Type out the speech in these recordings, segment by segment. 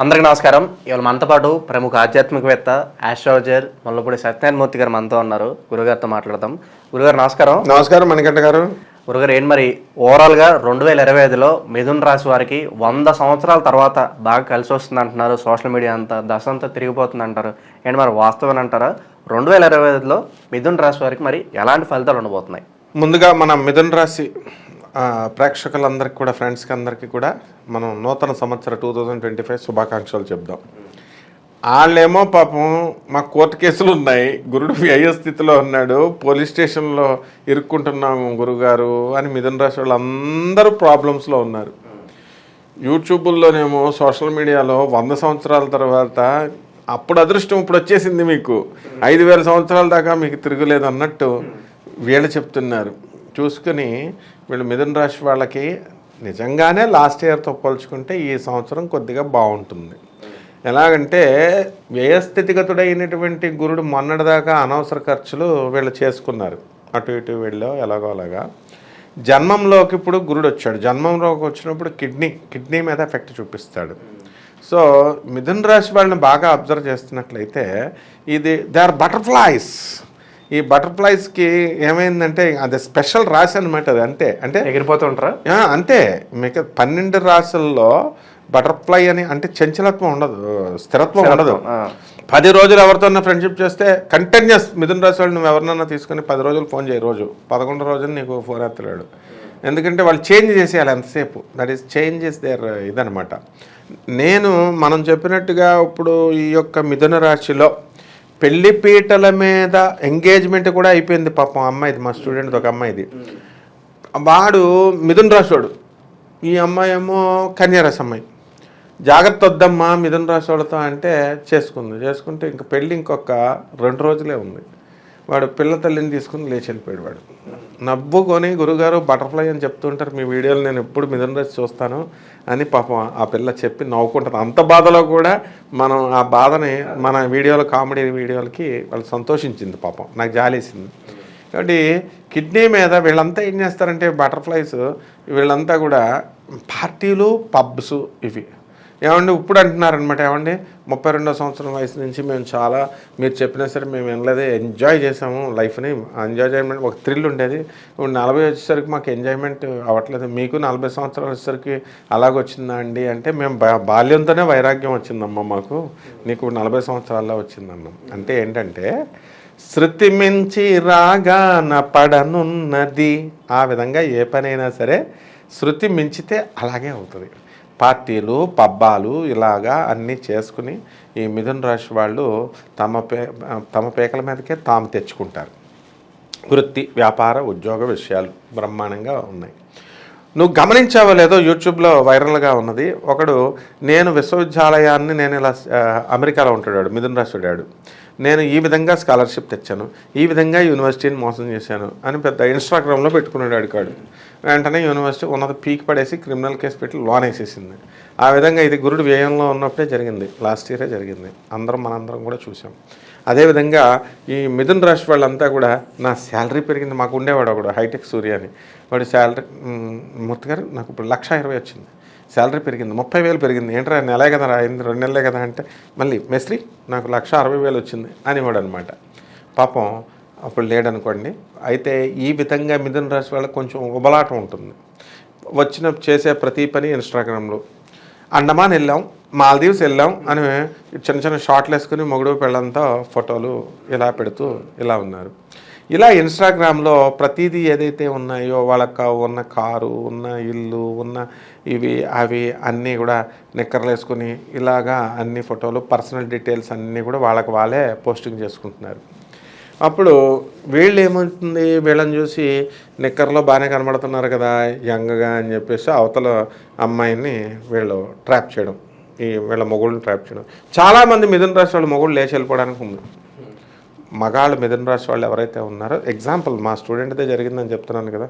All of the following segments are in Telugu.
అందరికీ నమస్కారం. ఇవాళ మనతో పాటు ప్రముఖ ఆధ్యాత్మికవేత్త ఆస్ట్రాలజర్ ముల్లపూడి సత్యనారాయణమూర్తి గారు మనతో ఉన్నారు. గురుగారితో మాట్లాడదాం. గురుగారు నమస్కారం. నమస్కారం మణికంఠ గారు. గురుగారు ఏంటి మరి ఓవరాల్గా 2025లో మిథున్ రాశి వారికి 100 సంవత్సరాల తర్వాత బాగా కలిసి వస్తుంది అంటున్నారు. సోషల్ మీడియా అంతా దశ అంతా తిరిగిపోతుంది అంటారు. ఏంటి మరి వాస్తవం అంటారా? 2025లో మిథున్ రాశి వారికి మరి ఎలాంటి ఫలితాలు ఉండబోతున్నాయి? ముందుగా మన మిథున్ రాశి ప్రేక్షకులందరికీ కూడా, ఫ్రెండ్స్కి అందరికీ కూడా మనం నూతన సంవత్సర 2025 శుభాకాంక్షలు చెప్దాం. వాళ్ళేమో పాపం మా కోర్టు కేసులు ఉన్నాయి, గురుడు వ్యయ స్థితిలో ఉన్నాడు, పోలీస్ స్టేషన్లో ఇరుక్కుంటున్నాము గురుగారు అని మిథున రాశి వాళ్ళు అందరూ ప్రాబ్లమ్స్లో ఉన్నారు. యూట్యూబుల్లోనేమో సోషల్ మీడియాలో 100 సంవత్సరాల తర్వాత అప్పుడు అదృష్టం ఇప్పుడు వచ్చేసింది, మీకు 5000 సంవత్సరాల దాకా మీకు తిరగలేదు అన్నట్టు వీళ్ళు చెప్తున్నారు. చూసుకుని వీళ్ళు మిథున రాశి వాళ్ళకి నిజంగానే లాస్ట్ ఇయర్తో పోల్చుకుంటే ఈ సంవత్సరం కొద్దిగా బాగుంటుంది. ఎలాగంటే వ్యయస్థితిగతుడైనటువంటి గురుడు మొన్నటిదాకా అనవసర ఖర్చులు వీళ్ళు చేసుకున్నారు, అటు ఇటు వెళ్ళో ఎలాగో అలాగా. జన్మంలోకి ఇప్పుడు గురుడు వచ్చాడు. జన్మంలోకి వచ్చినప్పుడు కిడ్నీ మీద ఎఫెక్ట్ చూపిస్తాడు. సో మిథున రాశి వాళ్ళని బాగా అబ్జర్వ్ చేస్తున్నట్లయితే దే ఆర్ బటర్ఫ్లైస్. ఈ బటర్ఫ్లైస్కి ఏమైందంటే అది స్పెషల్ రాశి అనమాట. అది అంతే, అంటే ఎగిరిపోతూ ఉంటారా? అంతే. మీకు 12 రాశుల్లో బటర్ఫ్లై అని అంటే చంచలత్వం ఉండదు, స్థిరత్వం ఉండదు. 10 రోజులు ఎవరితో ఫ్రెండ్షిప్ చేస్తే కంటిన్యూస్ మిథున రాశి వాళ్ళు నువ్వు ఎవరినన్నా తీసుకుని 10 రోజులు ఫోన్ చేయి, రోజు 11 రోజులు నీకు ఫోన్ ఎత్తలేడు. ఎందుకంటే వాళ్ళు చేంజ్ చేసేయాలి ఎంతసేపు. That is change is there ఇదనమాట. మనం చెప్పినట్టుగా ఇప్పుడు ఈ యొక్క మిథున రాశిలో పెళ్లిపీటల మీద ఎంగేజ్మెంట్ కూడా అయిపోయింది పాపం అమ్మాయిది, మా స్టూడెంట్ ఒక అమ్మాయిది. వాడు మిథున రాశి వాడు, ఈ అమ్మాయి ఏమో కన్యారాశి అమ్మాయి. జాగ్రత్త వద్దమ్మా మిథున రాశి వాళ్ళతో అంటే చేసుకుంటే ఇంక పెళ్ళి ఇంకొక 2 రోజులే ఉంది. వాడు పిల్ల తల్లిని తీసుకుని లేచి వెళ్ళిపోయాడు. వాడు నవ్వుకొని గురుగారు బటర్ఫ్లై అని చెప్తుంటారు మీ వీడియోలు, నేను ఎప్పుడు మిథున రాశి చూస్తాను అని పాపం ఆ పిల్ల చెప్పి నవ్వుకుంటుంది. అంత బాధలో కూడా మనం ఆ బాధని మన వీడియోలో, కామెడీ వీడియోలకి వాళ్ళు సంతోషించింది పాపం, నాకు జాలేసింది. కాబట్టి కిడ్నీ మీద వీళ్ళంతా ఏం చేస్తారంటే బటర్ఫ్లైస్ వీళ్ళంతా కూడా పార్టీలు, పబ్స్ ఇవి. ఏమండి ఇప్పుడు అంటున్నారనమాట, ఏమండి 32వ సంవత్సరం వయసు నుంచి మేము చాలా, మీరు చెప్పినా సరే మేము వినలేదే, ఎంజాయ్ చేసాము లైఫ్ని. ఎంజాయ్మెంట్ ఒక థ్రిల్ ఉండేది. ఇప్పుడు 40 వచ్చేసరికి మాకు ఎంజాయ్మెంట్ అవ్వట్లేదు, మీకు 40 సంవత్సరాలు వచ్చేసరికి అలాగొచ్చిందా అండి అంటే, మేము బాల్యంతోనే వైరాగ్యం వచ్చిందమ్మా మాకు, నీకు 40 సంవత్సరాల్లో వచ్చిందన్నాం. అంటే ఏంటంటే శృతి మించి రాగాన పడనున్నది. ఆ విధంగా ఏ పనైనా సరే శృతి మించితే అలాగే అవుతుంది. పార్టీలు, పబ్బాలు ఇలాగా అన్నీ చేసుకుని ఈ మిథున రాశి వాళ్ళు తమ పేకల మీదకే తాము తెచ్చుకుంటారు. వృత్తి, వ్యాపార, ఉద్యోగ విషయాలు బ్రహ్మాండంగా ఉన్నాయి. నువ్వు గమనించావో లేదో, యూట్యూబ్లో వైరల్గా ఉన్నది. ఒకడు నేను విశ్వవిద్యాలయాన్ని, నేను ఇలా అమెరికాలో ఉంటాడు మిథున రాశి వాడు, నేను ఈ విధంగా స్కాలర్షిప్ తెచ్చాను, ఈ విధంగా యూనివర్సిటీని మోసం చేశాను అని పెద్ద ఇన్స్టాగ్రామ్లో పెట్టుకున్నాడు అడిగాడు. వెంటనే యూనివర్సిటీ ఉన్నది పీక్ పడేసి క్రిమినల్ కేసు పెట్టి లోన్ వేసేసింది. ఆ విధంగా ఇది గురుడు వ్యయంలో ఉన్నప్పుడే జరిగింది, లాస్ట్ ఇయరే జరిగింది, మనందరం కూడా చూసాం. అదేవిధంగా ఈ మిథున రాశి వాళ్ళంతా కూడా నా శాలరీ పెరిగింది. మాకు ఉండేవాడు ఒకడు హైటెక్ సూర్య అని, వాడు శాలరీ మూర్తి గారు నాకు ఇప్పుడు 1,20,000 వచ్చింది, శాలరీ పెరిగింది, 30,000 పెరిగింది. ఏంట్రా నెలే కదా అయింది, 2 నెలలే కదా అంటే, మళ్ళీ మేస్త్రి నాకు 1,60,000 వచ్చింది అనేవాడు అనమాట. పాపం అప్పుడు లేడనుకోండి. అయితే ఈ విధంగా మిథున రాశి వాళ్ళకి కొంచెం ఉబలాటం ఉంటుంది. చేసే ప్రతి పని ఇన్స్టాగ్రామ్లో, అండమాన్ వెళ్ళాం, మాల్దీవ్స్ వెళ్ళాం అని చిన్న షార్ట్లు వేసుకుని మొగుడు పెళ్ళంతా ఫోటోలు ఇలా పెడుతూ ఇలా ఉన్నారు. ఇలా ఇన్స్టాగ్రామ్లో ప్రతిదీ ఏదైతే ఉన్నాయో వాళ్ళకి ఉన్న కారు, ఉన్న ఇల్లు, ఉన్న ఇవి అవి అన్నీ కూడా నిక్కర్లు వేసుకుని ఇలాగా అన్ని ఫోటోలు, పర్సనల్ డీటెయిల్స్ అన్నీ కూడా వాళ్ళే పోస్టింగ్ చేసుకుంటున్నారు. అప్పుడు వీళ్ళు ఏమవుతుంది, వీళ్ళని చూసి నిక్కర్లో బాగానే కనబడుతున్నారు కదా యంగ్గా అని చెప్పేసి అవతల అమ్మాయిని వీళ్ళు ట్రాప్ చేయడం, వీళ్ళ మొగుళ్ళని ట్రాప్ చేయడం. చాలామంది మిథున రాశి వాళ్ళు మొగుళ్ళు లేచి వెళ్ళిపోవడానికి ఉంది. మగాళ్ళు మిథున రాశి వాళ్ళు ఎవరైతే ఉన్నారో, ఎగ్జాంపుల్ మా స్టూడెంట్దే జరిగిందని చెప్తున్నాను కదా,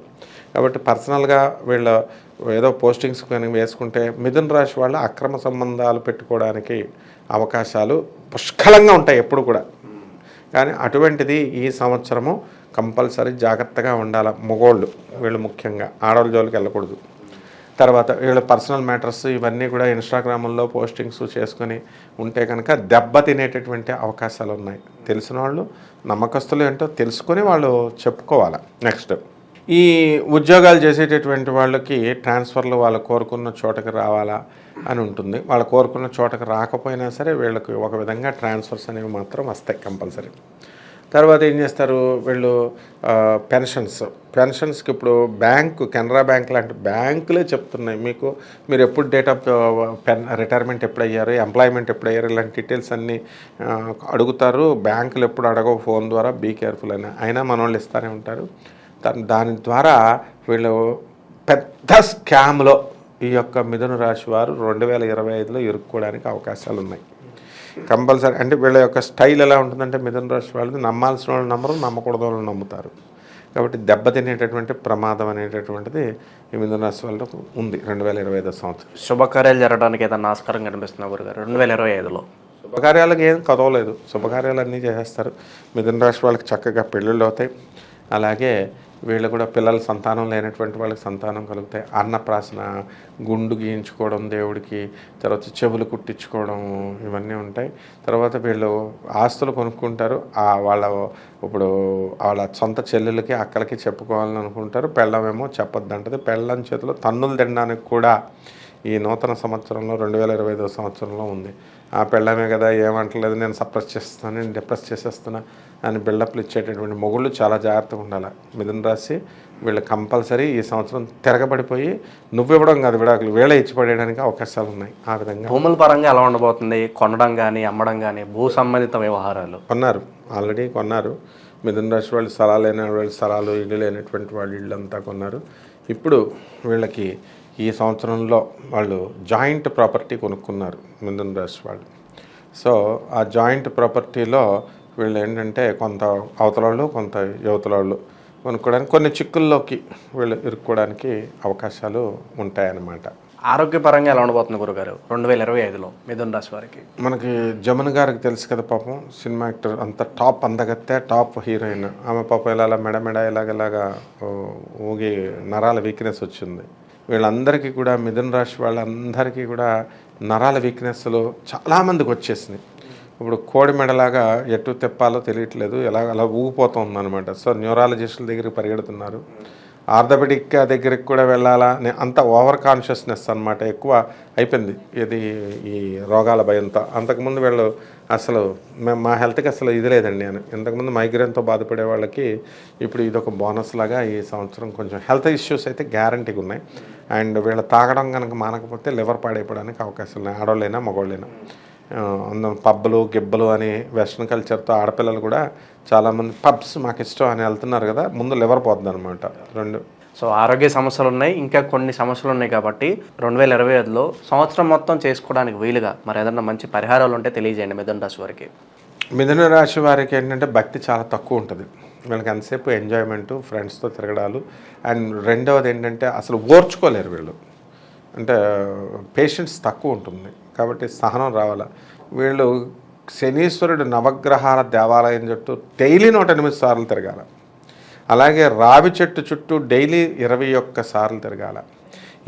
కాబట్టి పర్సనల్గా వీళ్ళు ఏదో పోస్టింగ్స్ కానీ వేసుకుంటే మిథున రాశి వాళ్ళు అక్రమ సంబంధాలు పెట్టుకోవడానికి అవకాశాలు పుష్కలంగా ఉంటాయి ఎప్పుడు కూడా. కానీ అటువంటిది ఈ సంవత్సరము కంపల్సరీ జాగ్రత్తగా ఉండాలి మగోళ్ళు, వీళ్ళు ముఖ్యంగా ఆడవాళ్ళ జోలికి వెళ్ళకూడదు. తర్వాత వీళ్ళ పర్సనల్ మ్యాటర్స్ ఇవన్నీ కూడా ఇన్స్టాగ్రామ్లో పోస్టింగ్స్ చేసుకొని ఉంటే కనుక దెబ్బ తినేటటువంటి అవకాశాలు ఉన్నాయి. తెలిసిన వాళ్ళు నమ్మకస్తులు ఏంటో తెలుసుకొని వాళ్ళు చెప్పుకోవాలి. నెక్స్ట్, ఈ ఉద్యోగాలు చేసేటటువంటి వాళ్ళకి ట్రాన్స్ఫర్లు వాళ్ళు కోరుకున్న చోటకి రావాలా అని ఉంటుంది. వాళ్ళు కోరుకున్న చోటకి రాకపోయినా సరే వీళ్ళకి ఒక విధంగా ట్రాన్స్ఫర్స్ అనేవి మాత్రం వస్తాయి కంపల్సరీ. తర్వాత ఏం చేస్తారు వీళ్ళు, పెన్షన్స్కి ఇప్పుడు బ్యాంకు, కెనరా బ్యాంక్ లాంటి బ్యాంకులే చెప్తున్నాయి మీరు ఎప్పుడు డేట్ ఆఫ్ రిటైర్మెంట్ ఎప్పుడు అయ్యారు, ఎంప్లాయ్మెంట్ ఎప్పుడు అయ్యారు, ఇలాంటి డీటెయిల్స్ అన్నీ అడుగుతారు. బ్యాంకులు ఎప్పుడు అడగవు ఫోన్ ద్వారా, బీ కేర్ఫుల్ అని. అయినా మన వాళ్ళు ఇస్తూనే ఉంటారు. దాని ద్వారా వీళ్ళు పెద్ద స్కామ్లో ఈ యొక్క మిథున రాశి వారు 2025లో ఇరుక్కోవడానికి అవకాశాలు ఉన్నాయి కంపల్సరీ. అంటే వీళ్ళ యొక్క స్టైల్ ఎలా ఉంటుందంటే, మిథున రాశి వాళ్ళది నమ్మాల్సిన వాళ్ళు నమ్మరు, నమ్మకూడదు వాళ్ళు నమ్ముతారు. కాబట్టి దెబ్బతినేటటువంటి ప్రమాదం అనేటటువంటిది ఈ మిథున రాశి వాళ్ళకు ఉంది 2025 సంవత్సరం. శుభకార్యాలు జరగడానికి ఏదైనా ఆస్కారం కనిపిస్తున్నా గురుగారు 2025లో? శుభకార్యాలకు ఏం కదవలేదు, శుభకార్యాలు అన్నీ చేసేస్తారు. మిథున రాశి వాళ్ళకి చక్కగా పెళ్ళిళ్ళు అవుతాయి. అలాగే వీళ్ళు కూడా పిల్లల సంతానం లేనటువంటి వాళ్ళకి సంతానం కలుగుతాయి. అన్నప్రాసన, గుండు గీయించుకోవడం దేవుడికి, తర్వాత చెవులు కుట్టించుకోవడం, ఇవన్నీ ఉంటాయి. తర్వాత వీళ్ళు ఆస్తులు కొనుక్కుంటారు. ఇప్పుడు వాళ్ళ సొంత చెల్లెలకి అక్కలకి చెప్పుకోవాలని అనుకుంటారు. పెళ్ళమేమో చెప్పొద్దంటది. పెళ్ళం చేతిలో తన్నులు తినడానికి కూడా ఈ నూతన సంవత్సరంలో 2025 సంవత్సరంలో ఉంది. ఆ పెళ్ళమే కదా, ఏమంటలేదు, నేను సప్రెస్ చేస్తాను, నేను డిప్రెస్ చేసేస్తున్నా అని బిల్డప్లు ఇచ్చేటటువంటి మొగుళ్ళు చాలా జాగ్రత్తగా ఉండాలి. మిథున రాశి వీళ్ళు కంపల్సరీ ఈ సంవత్సరం తిరగబడిపోయి నువ్వు ఇవ్వడం కాదు విడాకులు, వీళ్ళే ఇచ్చి పడేయడానికి అవకాశాలు ఉన్నాయి. ఆ విధంగా భూముల పరంగా ఎలా ఉండబోతుంది? కొనడం కానీ అమ్మడం కానీ భూ సంబంధిత వ్యవహారాలు ఆల్రెడీ కొన్నారు. మిథున రాశి వాళ్ళు స్థలాలు లేని వాళ్ళు స్థలాలు, ఇల్లు లేనటువంటి వాళ్ళు ఇళ్ళు అంతా కొన్నారు. ఇప్పుడు వీళ్ళకి ఈ సంవత్సరంలో వాళ్ళు జాయింట్ ప్రాపర్టీ కొనుక్కున్నారు మిథున రాశి వాళ్ళు. సో ఆ జాయింట్ ప్రాపర్టీలో వీళ్ళు ఏంటంటే కొంత అవతలాళ్ళు కొంత యువతలాళ్ళు కొనుక్కోవడానికి, కొన్ని చిక్కుల్లోకి వీళ్ళు ఇరుక్కోవడానికి అవకాశాలు ఉంటాయన్నమాట. ఆరోగ్యపరంగా ఎలా ఉండబోతుంది గురుగారు 2025లో మిథున రాశి వారికి? మనకి జమున గారికి తెలుసు కదా పాపం, సినిమా యాక్టర్, అంత టాప్ అందగత్తే, టాప్ హీరోయిన్. ఆమె పాపం ఇలా మెడ ఇలాగ ఊగి నరాల వీక్నెస్ వచ్చింది. వీళ్ళందరికీ కూడా మిథున రాశి వాళ్ళందరికీ కూడా నరాల వీక్నెస్లు చాలామందికి వచ్చేసినాయి. ఇప్పుడు కోడి మెడలాగా ఎటు తెప్పాలో తెలియట్లేదు, అలా ఊగిపోతుంది అనమాట. సో న్యూరాలజిస్టుల దగ్గరికి పరిగెడుతున్నారు. ఆర్థోపెడిక్ దగ్గరికి కూడా వెళ్ళాలా అని అంత ఓవర్ కాన్షియస్నెస్ అనమాట ఎక్కువ అయిపోయింది ఈ రోగాల భయంతో. అంతకుముందు వీళ్ళు అసలు మా హెల్త్కి అసలు ఇది లేదండి అని, ఇంతకుముందు మైగ్రేన్తో బాధపడే వాళ్ళకి ఇప్పుడు ఇదొక బోనస్ లాగా ఈ సంవత్సరం కొంచెం హెల్త్ ఇష్యూస్ అయితే గ్యారంటీగా ఉన్నాయి. అండ్ వీళ్ళు తాగడం కనుక మానకపోతే లివర్ పాడైపోవడానికి అవకాశాలు ఉన్నాయి, ఆడవాళ్ళైనా మగవాళ్ళైనా. పబ్బులు గిబ్బలు అని వెస్ట్రన్ కల్చర్తో ఆడపిల్లలు కూడా చాలామంది పబ్స్ మాకు ఇష్టం అని వెళ్తున్నారు కదా, ముందు లివర్ పోతుంది అనమాట. సో ఆరోగ్య సమస్యలు ఉన్నాయి, ఇంకా కొన్ని సమస్యలు ఉన్నాయి. కాబట్టి 2025లో సంవత్సరం మొత్తం చేసుకోవడానికి వీలుగా మరి ఏదైనా మంచి పరిహారాలు ఉంటే తెలియజేయండి మిథున రాశి వారికి. మిథున రాశి వారికి ఏంటంటే భక్తి చాలా తక్కువ ఉంటుంది. వీళ్ళకి ఎంతసేపు ఎంజాయ్మెంటు, ఫ్రెండ్స్తో తిరగడాలు. అండ్ రెండవది ఏంటంటే అసలు ఓర్చుకోలేరు వీళ్ళు, అంటే పేషెన్స్ తక్కువ ఉంటుంది. కాబట్టి సహనం రావాలా. వీళ్ళు శనీశ్వరుడు నవగ్రహాల దేవాలయం చుట్టూ డైలీ 108 సార్లు తిరగాల. అలాగే రావి చెట్టు చుట్టూ డైలీ 21 సార్లు తిరగాల.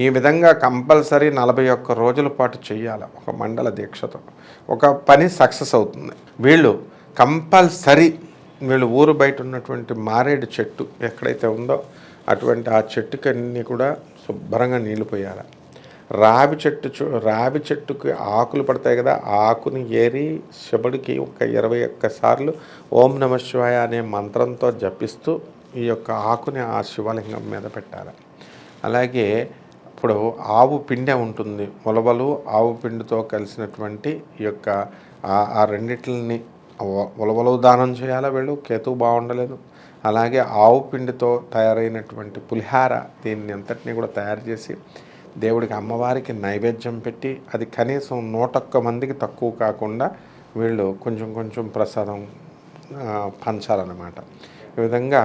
ఈ విధంగా కంపల్సరీ 41 రోజుల పాటు చేయాలి ఒక మండల దీక్షతో. ఒక పని సక్సెస్ అవుతుంది. వీళ్ళు కంపల్సరీ ఊరు బయట ఉన్నటువంటి మారేడు చెట్టు ఎక్కడైతే ఉందో అటువంటి ఆ చెట్టుకన్నీ కూడా శుభ్రంగా నీళ్లు పోయాలి. రావి చెట్టుకి ఆకులు పడతాయి కదా, ఆ ఆకుని ఏరి శివుడికి ఒక 21 సార్లు ఓం నమ శివాయ అనే మంత్రంతో జపిస్తూ ఈ యొక్క ఆకుని ఆ శివలింగం మీద పెట్టాలి. అలాగే ఇప్పుడు ఆవు పిండి ఉంటుంది, ఉలవలు ఆవు పిండితో కలిసినటువంటి ఈ యొక్క ఆ రెండిటిని ఉలవలు దానం చేయాలి. వీళ్ళు కేతువు బాగుండలేదు. అలాగే ఆవు పిండితో తయారైనటువంటి పులిహార దీన్ని అంతటినీ కూడా తయారు చేసి దేవుడికి అమ్మవారికి నైవేద్యం పెట్టి అది కనీసం 101 మందికి తక్కువ కాకుండా వీళ్ళు కొంచెం ప్రసాదం పంచాలన్నమాట. ఈ విధంగా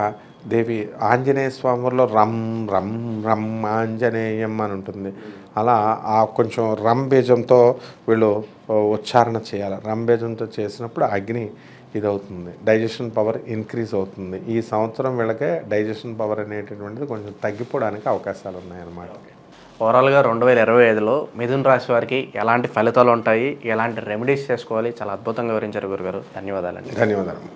దేవి ఆంజనేయ స్వామిలో రమ్ రమ్ రమ్ ఆంజనేయం అని ఉంటుంది. అలా ఆ కొంచెం రమ్ బీజంతో వీళ్ళు ఉచ్చారణ చేయాలి. రమ్ బీజంతో చేసినప్పుడు అగ్ని ఇదవుతుంది, డైజెషన్ పవర్ ఇంక్రీజ్ అవుతుంది. ఈ సంవత్సరం వీళ్ళకే డైజెషన్ పవర్ అనేటటువంటిది కొంచెం తగ్గిపోవడానికి అవకాశాలు ఉన్నాయన్నమాట. ఓవరాల్గా 2025లో మిథున్ రాశి వారికి ఎలాంటి ఫలితాలు ఉంటాయి, ఎలాంటి రెమెడీస్ చేసుకోవాలి, చాలా అద్భుతంగా వివరించారు గురుగారు. ధన్యవాదాలండి. ధన్యవాదాలు.